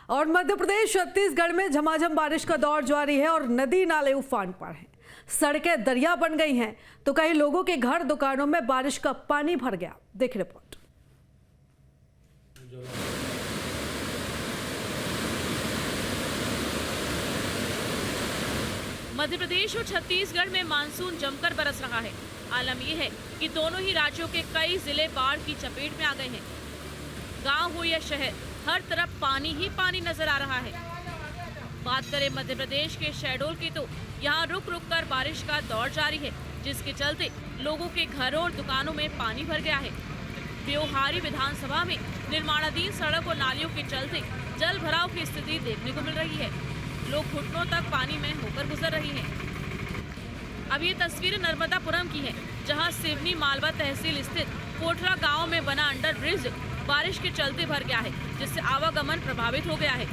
और मध्य प्रदेश छत्तीसगढ़ में झमाझम बारिश का दौर जारी है और नदी नाले उफान पर हैं। सड़कें दरिया बन गई हैं तो कई लोगों के घर दुकानों में बारिश का पानी भर गया। देख रिपोर्ट। मध्य प्रदेश और छत्तीसगढ़ में मानसून जमकर बरस रहा है। आलम यह है कि दोनों ही राज्यों के कई जिले बाढ़ की चपेट में आ गए हैं। गांव हो या शहर, हर तरफ पानी ही पानी नजर आ रहा है। बात करें मध्य प्रदेश के शहडोल की तो यहाँ रुक रुक कर बारिश का दौर जारी है, जिसके चलते लोगों के घरों और दुकानों में पानी भर गया है। ब्योहारी विधानसभा में निर्माणाधीन सड़क और नालियों के चलते जल भराव की स्थिति देखने को मिल रही है। लोग घुटनों तक पानी में होकर गुजर रही हैं। अब ये तस्वीर नर्मदापुरम की है, जहां सिवनी मालवा तहसील स्थित कोठरा गांव में बना अंडर ब्रिज बारिश के चलते भर गया है, जिससे आवागमन प्रभावित हो गया है।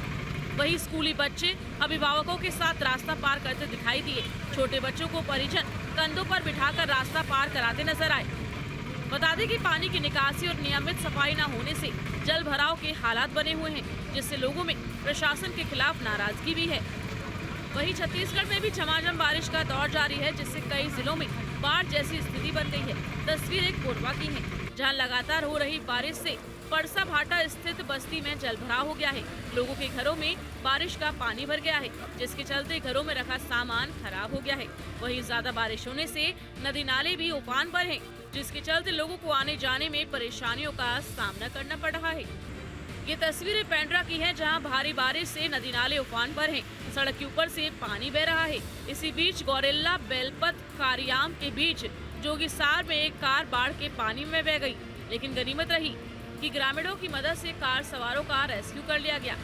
वहीं स्कूली बच्चे अभिभावकों के साथ रास्ता पार करते दिखाई दिए। छोटे बच्चों को परिजन कंधों पर बिठाकर रास्ता पार कराते नजर आए। बता दें कि पानी की निकासी और नियमित सफाई न होने से जल भराव के हालात बने हुए हैं, जिससे लोगों में प्रशासन के खिलाफ नाराजगी भी है। वहीं छत्तीसगढ़ में भी झमाझम बारिश का दौर जारी है, जिससे कई जिलों में बाढ़ जैसी स्थिति बन गई है। तस्वीर एक कोरबा की है, जहां लगातार हो रही बारिश से परसा भाटा स्थित बस्ती में जल भराव हो गया है। लोगों के घरों में बारिश का पानी भर गया है, जिसके चलते घरों में रखा सामान खराब हो गया है। वहीं ज्यादा बारिश होने से नदी नाले भी उफान पर हैं, जिसके चलते लोगों को आने जाने में परेशानियों का सामना करना पड़ रहा है। ये तस्वीरें पेंड्रा की है, जहां भारी बारिश से नदी नाले उफान पर हैं। सड़क के ऊपर से पानी बह रहा है। इसी बीच गौरेला बेलपत कारियाम के बीच जोगीसार में एक कार बाढ़ के पानी में बह गई, लेकिन गनीमत रही कि ग्रामीणों की मदद से कार सवारों का रेस्क्यू कर लिया गया।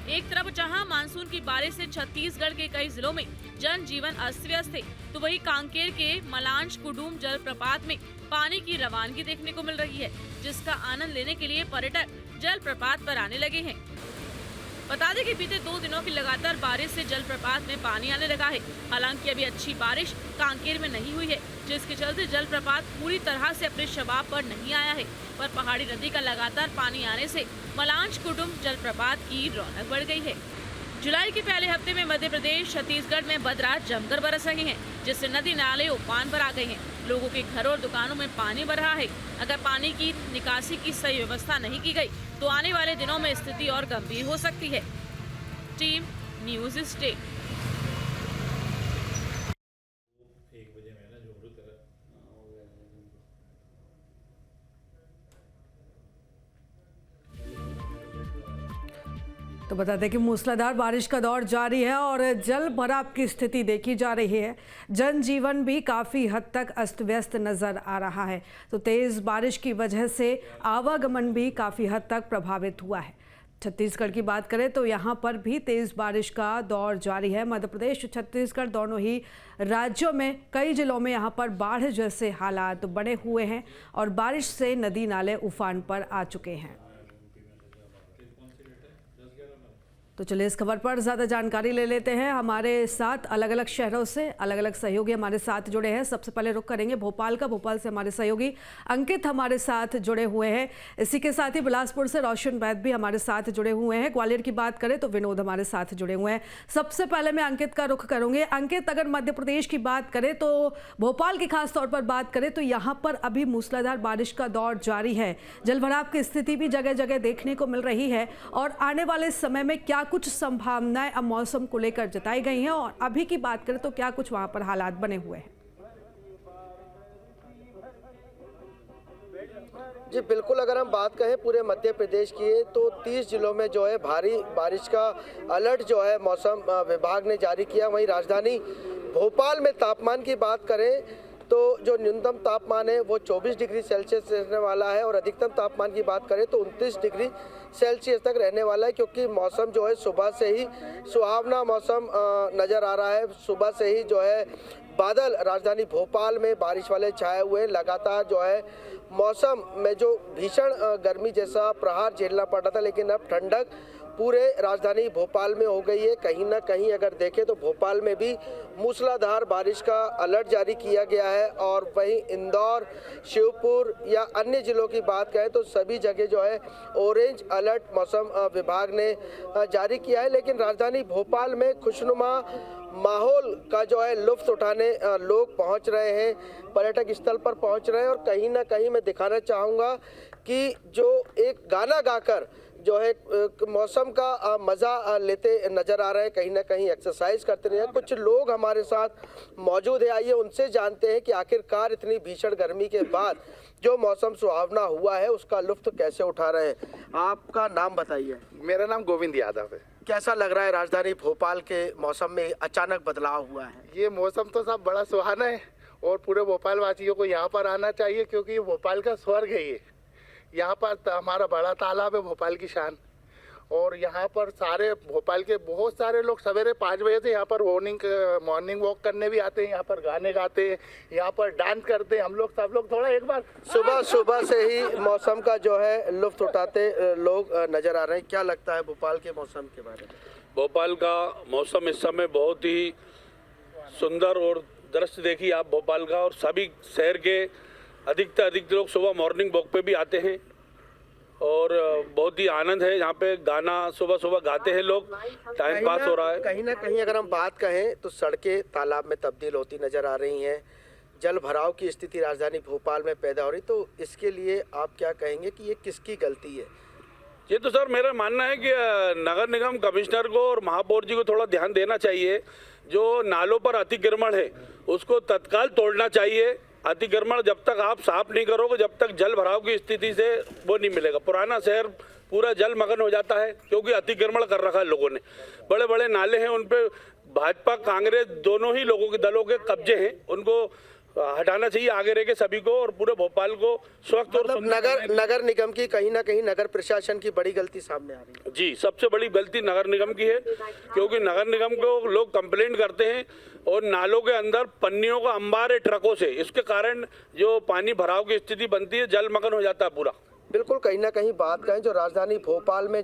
एक तरफ जहां मानसून की बारिश से छत्तीसगढ़ के कई जिलों में जनजीवन अस्त व्यस्त है, तो वहीं कांकेर के मलांच कुडूम जलप्रपात में पानी की रवानगी देखने को मिल रही है, जिसका आनंद लेने के लिए पर्यटक जलप्रपात पर आने लगे हैं। बता दें कि बीते 2 दिनों की लगातार बारिश से जलप्रपात में पानी आने लगा है। हालांकि अभी अच्छी बारिश कांकेर में नहीं हुई है, जिसके चलते जलप्रपात पूरी तरह से अपने शबाब पर नहीं आया है। पर पहाड़ी नदी का लगातार पानी आने से मलांच कुडुम जलप्रपात की रौनक बढ़ गई है। जुलाई के पहले हफ्ते में मध्य प्रदेश छत्तीसगढ़ में बदरात जमकर बरस रही हैं, जिससे नदी नाले उफान पर आ गए हैं। लोगों के घरों और दुकानों में पानी भर रहा है। अगर पानी की निकासी की सही व्यवस्था नहीं की गई तो आने वाले दिनों में स्थिति और गंभीर हो सकती है। Team news state. तो बता दें कि मूसलाधार बारिश का दौर जारी है और जल भराव की स्थिति देखी जा रही है। जनजीवन भी काफ़ी हद तक अस्त व्यस्त नज़र आ रहा है। तो तेज़ बारिश की वजह से आवागमन भी काफ़ी हद तक प्रभावित हुआ है। छत्तीसगढ़ की बात करें तो यहाँ पर भी तेज़ बारिश का दौर जारी है। मध्य प्रदेश और छत्तीसगढ़ दोनों ही राज्यों में कई जिलों में यहाँ पर बाढ़ जैसे हालात बने हुए हैं और बारिश से नदी नाले उफान पर आ चुके हैं। तो चलिए इस खबर पर ज़्यादा जानकारी ले लेते हैं। हमारे साथ अलग अलग शहरों से अलग अलग सहयोगी हमारे साथ जुड़े हैं। सबसे पहले रुख करेंगे भोपाल का। भोपाल से हमारे सहयोगी अंकित हमारे साथ जुड़े हुए हैं। इसी के साथ ही बिलासपुर से रोशन वैद भी हमारे साथ जुड़े हुए हैं। ग्वालियर की बात करें तो विनोद हमारे साथ जुड़े हुए हैं। सबसे पहले मैं अंकित का रुख करूँगी। अंकित, अगर मध्य प्रदेश की बात करें तो भोपाल की खास तौर पर बात करें तो यहाँ पर अभी मूसलाधार बारिश का दौर जारी है। जलभराव की स्थिति भी जगह जगह देखने को मिल रही है और आने वाले समय में क्या कुछ संभावनाएं अब मौसम को लेकर जताई गई हैं और अभी की बात करें तो क्या कुछ वहां पर हालात बने हुए हैं? जी बिल्कुल, अगर हम बात कहें पूरे मध्य प्रदेश की तो 30 जिलों में जो है भारी बारिश का अलर्ट जो है मौसम विभाग ने जारी किया। वहीं राजधानी भोपाल में तापमान की बात करें तो जो न्यूनतम तापमान है वो 24 डिग्री सेल्सियस रहने वाला है और अधिकतम तापमान की बात करें तो 29 डिग्री सेल्सियस तक रहने वाला है, क्योंकि मौसम जो है सुबह से ही सुहावना मौसम नज़र आ रहा है। सुबह से ही जो है बादल राजधानी भोपाल में बारिश वाले छाए हुए हैं। लगातार जो है मौसम में जो भीषण गर्मी जैसा प्रहार झेलना पड़ रहा था, लेकिन अब ठंडक पूरे राजधानी भोपाल में हो गई है। कहीं ना कहीं अगर देखें तो भोपाल में भी मूसलाधार बारिश का अलर्ट जारी किया गया है और वहीं इंदौर, शिवपुर या अन्य जिलों की बात करें तो सभी जगह जो है ऑरेंज अलर्ट मौसम विभाग ने जारी किया है। लेकिन राजधानी भोपाल में खुशनुमा माहौल का जो है लुत्फ उठाने लोग पहुंच रहे हैं, पर्यटक स्थल पर पहुंच रहे हैं और कहीं ना कहीं मैं दिखाना चाहूँगा कि जो एक गाना गाकर जो है मौसम का मज़ा लेते नज़र आ रहे हैं, कहीं ना कहीं एक्सरसाइज करते रहे हैं। कुछ लोग हमारे साथ मौजूद है, आइए उनसे जानते हैं कि आखिरकार इतनी भीषण गर्मी के बाद जो मौसम सुहावना हुआ है उसका लुत्फ कैसे उठा रहे हैं। आपका नाम बताइए। मेरा नाम गोविंद यादव है। कैसा लग रहा है राजधानी भोपाल के मौसम में अचानक बदलाव हुआ है? ये मौसम तो सब बड़ा सुहाना है और पूरे भोपाल वासियों को यहाँ पर आना चाहिए क्योंकि ये भोपाल का स्वर्ग है। ये यहाँ पर हमारा बड़ा तालाब है भोपाल की शान और यहाँ पर सारे भोपाल के बहुत सारे लोग सवेरे 5 बजे से यहाँ पर मॉर्निंग वॉक करने भी आते हैं, यहाँ पर गाने गाते हैं, यहाँ पर डांस करते हैं। हम लोग सब लोग थोड़ा एक बार सुबह से ही मौसम का जो है लुत्फ उठाते लोग नजर आ रहे हैं। क्या लगता है भोपाल के मौसम के बारे में? भोपाल का मौसम इस समय बहुत ही सुंदर और दृश्य देखिए आप भोपाल का, और सभी शहर के अधिक लोग सुबह मॉर्निंग वॉक पे भी आते हैं और बहुत ही आनंद है। यहाँ पे गाना सुबह गाते हैं लोग, टाइम पास हो रहा है। कहीं ना कहीं अगर हम बात कहें तो सड़कें तालाब में तब्दील होती नजर आ रही हैं, जल भराव की स्थिति राजधानी भोपाल में पैदा हो रही, तो इसके लिए आप क्या कहेंगे कि ये किसकी गलती है? ये तो सर मेरा मानना है कि नगर निगम कमिश्नर को और महापौर जी को थोड़ा ध्यान देना चाहिए। जो नालों पर अतिक्रमण है उसको तत्काल तोड़ना चाहिए। अतिक्रमण जब तक आप साफ नहीं करोगे, जब तक जल भराव की स्थिति से वो नहीं मिलेगा। पुराना शहर पूरा जलमग्न हो जाता है क्योंकि अतिक्रमण कर रखा है लोगों ने। बड़े बड़े नाले हैं, उन पे भाजपा कांग्रेस दोनों ही लोगों के दलों के कब्जे हैं, उनको हटाना चाहिए आगे रह के सभी को और पूरे भोपाल को स्वच्छ और नगर निगम की कहीं ना कहीं नगर प्रशासन की बड़ी गलती सामने आ रही है। जी, सबसे बड़ी गलती नगर निगम की है क्योंकि नगर निगम को लोग कंप्लेंट करते हैं और नालों के अंदर पन्नियों का अंबार है ट्रकों से, इसके कारण जो पानी भराव की स्थिति बनती है, जलमग्न हो जाता है पूरा। बिल्कुल, कहीं ना कहीं बात करें जो राजधानी भोपाल में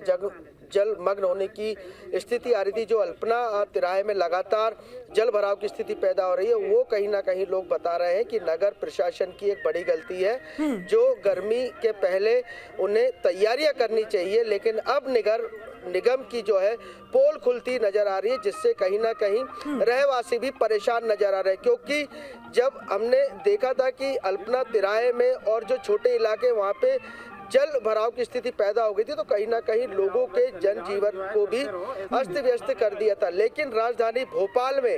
जलमग्न होने की स्थिति आ रही थी, जो अल्पना तिराहे में लगातार जल भराव की स्थिति पैदा हो रही है, वो कहीं ना कहीं लोग बता रहे हैं कि नगर प्रशासन की एक बड़ी गलती है, जो गर्मी के पहले उन्हें तैयारियां करनी चाहिए। लेकिन अब निगम की जो है पोल खुलती नजर आ रही है, जिससे कहीं ना कहीं रहवासी भी परेशान नजर आ रहे हैं। क्योंकि जब हमने देखा था कि अल्पना तिराहे में और जो छोटे इलाके वहाँ पे जल भराव की स्थिति पैदा हो गई थी, तो कहीं ना कहीं लोगों के जनजीवन को भी अस्त व्यस्त कर दिया था। लेकिन राजधानी भोपाल में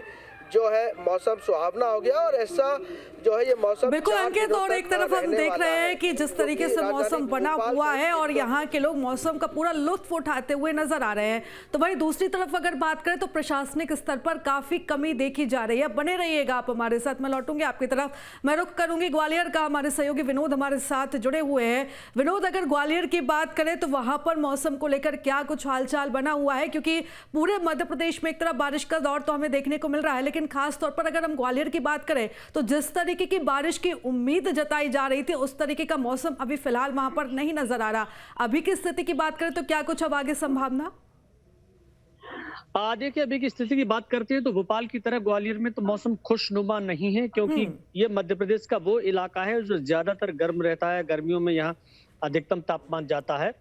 जो है मौसम सुहावना हो गया और ऐसा जो है ये मौसम बिल्कुल अंकित, और एक तरफ हम देख रहे हैं कि जिस तरीके से मौसम बना हुआ है और यहाँ के लोग मौसम का पूरा लुत्फ उठाते हुए नजर आ रहे हैं, तो वहीं दूसरी तरफ अगर बात करें तो प्रशासनिक स्तर पर काफी कमी देखी जा रही है। बने रहिएगा आप हमारे साथ, मैं लौटूंगी आपकी तरफ। मैं रुख करूंगी ग्वालियर का, हमारे सहयोगी विनोद हमारे साथ जुड़े हुए हैं। विनोद, अगर ग्वालियर की बात करें तो वहां पर मौसम को लेकर क्या कुछ हालचाल बना हुआ है? क्योंकि पूरे मध्य प्रदेश में एक तरफ बारिश का दौर तो हमें देखने को मिल रहा है, लेकिन खास तौर पर अगर हम ग्वालियर की बात करें तो जिस तरीके की बारिश की उम्मीद जताई जा रही थी उस तरीके का मौसम अभी फिलहाल वहां पर नहीं नजर आ रहा। अभी की स्थिति की बात करें तो क्या कुछ अब आगे संभावना? देखिए, अभी की स्थिति की बात करते हैं तो भोपाल की तरह ग्वालियर में तो मौसम खुशनुमा नहीं है, क्योंकि ये मध्य प्रदेश का वो इलाका है जो ज्यादातर गर्म रहता है। गर्मियों में यहाँ अधिकतम तापमान जाता है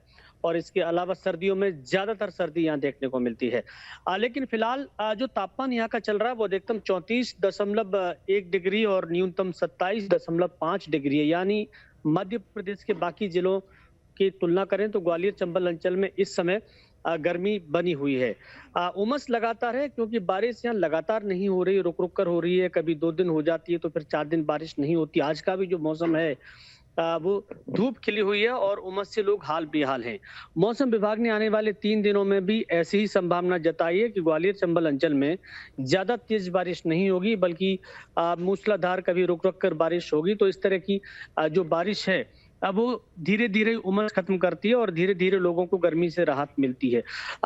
और इसके अलावा सर्दियों में ज्यादातर सर्दी यहाँ देखने को मिलती है। लेकिन फिलहाल जो तापमान यहाँ का चल रहा है वो अधिकतम 34.1 डिग्री और न्यूनतम 27.5 डिग्री है। यानी मध्य प्रदेश के बाकी जिलों की तुलना करें तो ग्वालियर चंबल अंचल में इस समय गर्मी बनी हुई है। उमस लगातार है क्योंकि बारिश यहाँ लगातार नहीं हो रही, रुक रुक कर हो रही है। कभी 2 दिन हो जाती है तो फिर 4 दिन बारिश नहीं होती। आज का भी जो मौसम है वो धूप खिली हुई है और उमस से लोग हाल बेहाल हैं। मौसम विभाग ने आने वाले 3 दिनों में भी ऐसी ही संभावना जताई है कि ग्वालियर चंबल अंचल में ज्यादा तेज बारिश नहीं होगी, बल्कि मूसलाधार कभी रुक रुक कर बारिश होगी। तो इस तरह की जो बारिश है अब वो धीरे धीरे उमस खत्म करती है और धीरे धीरे लोगों को गर्मी से राहत मिलती है।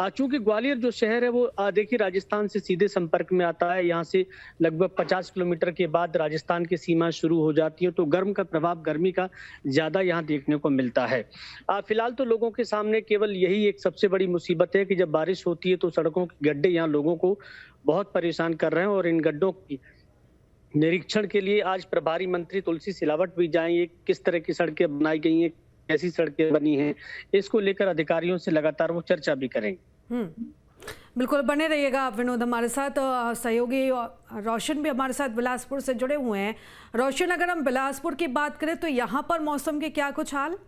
चूंकि ग्वालियर जो शहर है वो देखिए राजस्थान से सीधे संपर्क में आता है। यहाँ से लगभग 50 किलोमीटर के बाद राजस्थान की सीमा शुरू हो जाती है, तो गर्म का प्रभाव गर्मी का ज्यादा यहाँ देखने को मिलता है। फिलहाल तो लोगों के सामने केवल यही एक सबसे बड़ी मुसीबत है कि जब बारिश होती है तो सड़कों के गड्ढे यहाँ लोगों को बहुत परेशान कर रहे हैं, और इन गड्ढों की निरीक्षण के लिए आज प्रभारी मंत्री तुलसी सिलावट भी जाएंगे। किस तरह की सड़कें बनाई गई हैं, कैसी सड़कें बनी हैं, इसको लेकर अधिकारियों से लगातार वो चर्चा भी करेंगे। बिल्कुल बने रहिएगा आप विनोद हमारे साथ। सहयोगी रोशन भी हमारे साथ बिलासपुर से जुड़े हुए हैं। रोशन, अगर हम बिलासपुर की बात करें तो यहाँ पर मौसम के क्या कुछ हाल?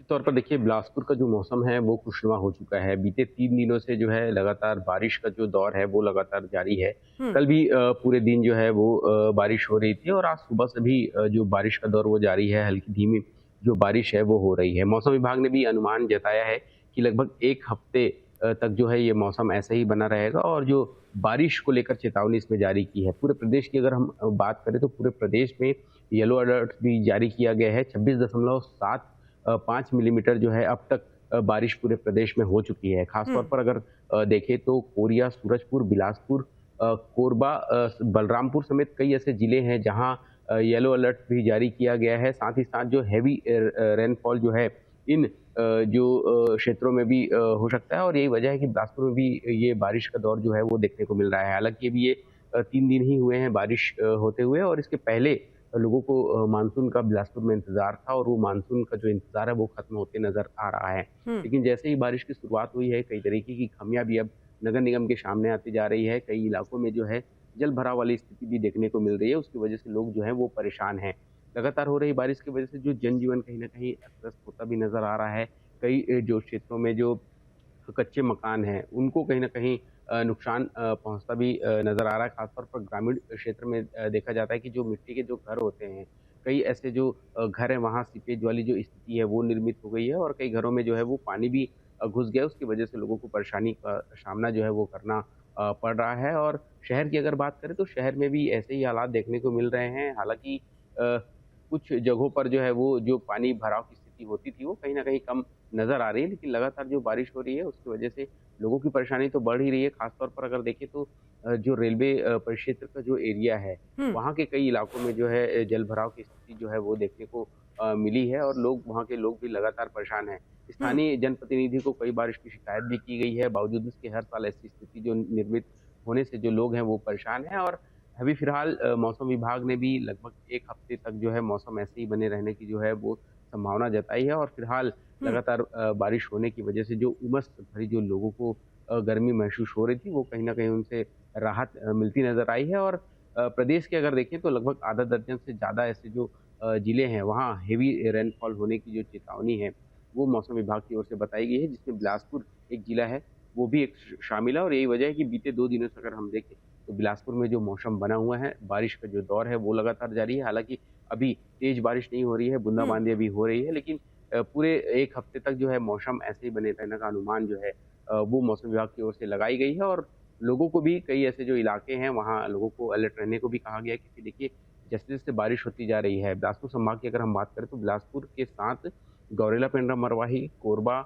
तौर पर देखिए, बिलासपुर का जो मौसम है वो खुशनुमा हो चुका है। बीते 3 दिनों से जो है लगातार बारिश का जो दौर है वो लगातार जारी है। कल भी पूरे दिन जो है वो बारिश हो रही थी, और आज सुबह से भी जो बारिश का दौर वो जारी है। हल्की धीमी जो बारिश है वो हो रही है। मौसम विभाग ने भी अनुमान जताया है कि लगभग 1 हफ्ते तक जो है ये मौसम ऐसा ही बना रहेगा, और जो बारिश को लेकर चेतावनी इसमें जारी की है। पूरे प्रदेश की अगर हम बात करें तो पूरे प्रदेश में येलो अलर्ट भी जारी किया गया है। 26.5 मिलीमीटर जो है अब तक बारिश पूरे प्रदेश में हो चुकी है। खासतौर पर अगर देखें तो कोरिया, सूरजपुर, बिलासपुर, कोरबा, बलरामपुर समेत कई ऐसे जिले हैं जहां येलो अलर्ट भी जारी किया गया है। साथ ही साथ जो हैवी रेनफॉल जो है इन जो क्षेत्रों में भी हो सकता है, और यही वजह है कि बिलासपुर में भी ये बारिश का दौर जो है वो देखने को मिल रहा है। हालांकि अभी ये 3 दिन ही हुए हैं बारिश होते हुए, और इसके पहले लोगों को मानसून का बिलासपुर में इंतजार था, और वो मानसून का जो इंतजार है वो खत्म होते नजर आ रहा है। लेकिन जैसे ही बारिश की शुरुआत हुई है, कई तरीके की खामियां भी अब नगर निगम के सामने आती जा रही है। कई इलाकों में जो है जल भराव वाली स्थिति भी देखने को मिल रही है। उसकी वजह से लोग जो है वो परेशान हैं। लगातार हो रही बारिश की वजह से जो जनजीवन कहीं ना कहीं अस्त होता भी नजर आ रहा है। कई जो क्षेत्रों में जो कच्चे मकान हैं उनको कहीं ना कहीं नुकसान पहुंचता भी नजर आ रहा है। खासतौर पर ग्रामीण क्षेत्र में देखा जाता है कि जो मिट्टी के जो घर होते हैं, कई ऐसे जो घर हैं वहाँ सीपेज वाली जो स्थिति है वो निर्मित हो गई है, और कई घरों में जो है वो पानी भी घुस गया। उसकी वजह से लोगों को परेशानी का सामना जो है वो करना पड़ रहा है। और शहर की अगर बात करें तो शहर में भी ऐसे ही हालात देखने को मिल रहे हैं। हालांकि कुछ जगहों पर जो है वो जो पानी भराव की स्थिति होती थी वो कहीं ना कहीं कम नजर आ रही है, लेकिन लगातार जो बारिश हो रही है उसकी वजह से लोगों की परेशानी तो बढ़ ही रही है। खासतौर पर अगर देखें तो जो रेलवे परिक्षेत्र का जो एरिया है वहाँ के कई इलाकों में जो है जल भराव की स्थिति जो है वो देखने को मिली है, और वहाँ के लोग भी लगातार परेशान हैं। स्थानीय जनप्रतिनिधि को कई बार इसकी शिकायत भी की गई है, बावजूद इसके हर साल ऐसी स्थिति जो निर्मित होने से जो लोग हैं वो परेशान हैं। और अभी फिलहाल मौसम विभाग ने भी लगभग 1 हफ्ते तक जो है मौसम ऐसे ही बने रहने की जो है वो संभावना जताई है। और फिलहाल लगातार बारिश होने की वजह से जो उमस भरी जो लोगों को गर्मी महसूस हो रही थी वो कहीं ना कहीं उनसे राहत मिलती नजर आई है। और प्रदेश के अगर देखें तो लगभग आधा दर्जन से ज़्यादा ऐसे जो जिले हैं वहाँ हेवी रेनफॉल होने की जो चेतावनी है वो मौसम विभाग की ओर से बताई गई है, जिसमें बिलासपुर एक जिला है वो भी एक शामिल है। और यही वजह है कि बीते 2 दिनों से अगर हम देखें तो बिलासपुर में जो मौसम बना हुआ है, बारिश का जो दौर है वो लगातार जारी है। हालांकि अभी तेज बारिश नहीं हो रही है, बूंदाबांदी अभी हो रही है, लेकिन पूरे 1 हफ्ते तक जो है मौसम ऐसे ही बने रहने का अनुमान जो है वो मौसम विभाग की ओर से लगाई गई है। और लोगों को भी कई ऐसे जो इलाके हैं वहाँ लोगों को अलर्ट रहने को भी कहा गया है, क्योंकि देखिए जैसे जैसे बारिश होती जा रही है बिलासपुर संभाग की अगर हम बात करें तो बिलासपुर के साथ गौरेला, पेंड्रा, मरवाही, कोरबा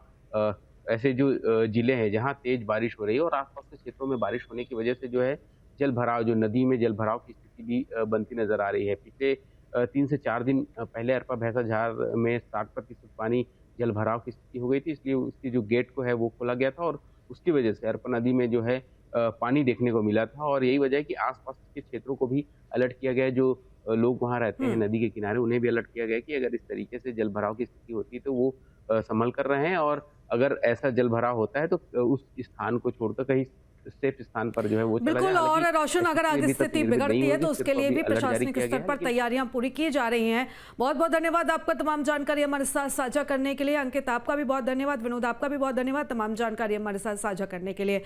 ऐसे जो जिले हैं जहाँ तेज बारिश हो रही है, और आसपास के क्षेत्रों में बारिश होने की वजह से जो है जल भराव, जो नदी में जल भराव की स्थिति भी बनती नजर आ रही है। पिछले 3 से 4 दिन पहले अरपा भैंसा झार में 60% पानी जल भराव की स्थिति हो गई थी, इसलिए उसकी जो गेट को है वो खोला गया था, और उसकी वजह से अरपा नदी में जो है पानी देखने को मिला था। और यही वजह है कि आसपास के क्षेत्रों को भी अलर्ट किया गया है। जो लोग वहाँ रहते हैं नदी के किनारे उन्हें भी अलर्ट किया गया है कि अगर इस तरीके से जल भराव की स्थिति होती है तो वो संभल कर रहे हैं, और अगर ऐसा जल भराव होता है तो उस स्थान को छोड़कर कहीं सेफ स्थान पर जो है वो चला बिल्कुल। जाए। और रोशन, अगर आगे स्थिति बिगड़ती है तो उसके लिए भी प्रशासनिक स्तर पर तैयारियां पूरी की जा रही हैं। बहुत बहुत धन्यवाद आपका तमाम जानकारी हमारे साथ साझा करने के लिए। अंकित, आपका भी बहुत धन्यवाद। विनोद, आपका भी बहुत धन्यवाद तमाम जानकारी हमारे साथ साझा करने के लिए।